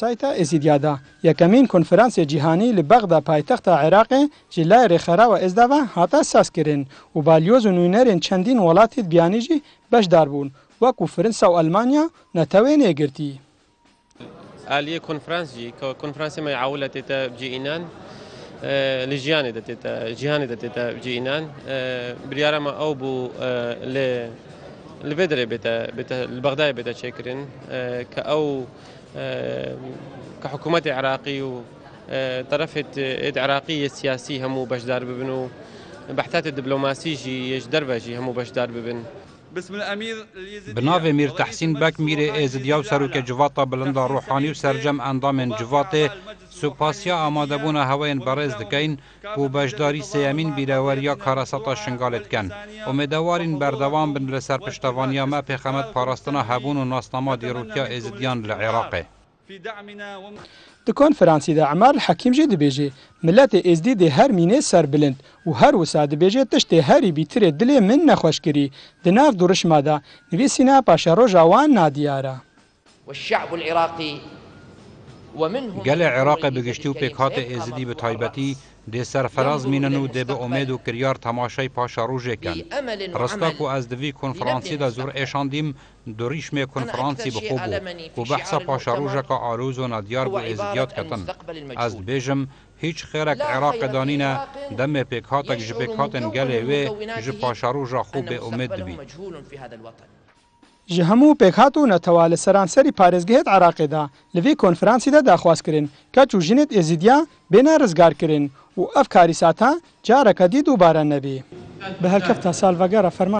سایتا ازیدیادا یکمین کنفرانس جهانی لبغدا پایتخت عراق جلای رخرا و ازدوا هاتا ساز کرن و بالیوز و نوینرین چندین ولات بیانیجی بشدار بون وکو فرنسا و المانیا نتوین اگرتی. آلیه کنفرانس جی کنفرانس ما عولت تا بجینان لجیانی دت جهانی دت بجینان بریارم او بو ل لبدري بتا البغداد بتا شكرن كأو كحكومة عراقي وطرفت عراقية سياسية همو بشدار ببنو بحثات الدبلوماسي جي يجدر بجي همو بشدار ببن. بناو میر تحسین بک میر ازدیا و سروک جواتا بلندا روحانی و سرجم اندام جوات سوپاسیا آماده بونا هواین برز دکین و بجداری سیامین بیراوریا کاراساتا شنگالت کن. امیدوارین بردوام بن لسر پشتوانیا ما پیخمت پاراستنا هبون و ناسناما دیروتیا ازدیان لعراقه. د کنفرانسی د اعمال حکیم جه دبیجه ملت ازدی د هر مینه سر بلند و هر وساد بیجه تشت هری بیتر دل من نخوش کری د ناف دورش ماده نویسینا پاشارو جوان نادیاره والشعب العراقي ومنهم گل عراق بگشتی و پیکات ازدی به تایبتی ده سرفراز میننو ده به امید و کریار تماشای پاشاروژه کن. رستاکو از دوی کنفرانسی ده زور ایشاندیم دوریشم کنفرانسی بخوبو و بحثا پاشاروژه که آروز و ندیار بو ازدیات کتن. از بیجم هیچ خیرک عراق دانینه دم پیکاتک جپیکاتن گله و جپاشاروژه خوب امید بی. جهمو پیکاتو نتوال سرانسری پارزگهت عراق دا لوی کنفرانسی دا داخواست کرن که چو جنت ازیدیا بینا رزگار کرن و افکاری ساتا جارک دی دوباره نبی. به هر کفتا سال وگره فرمان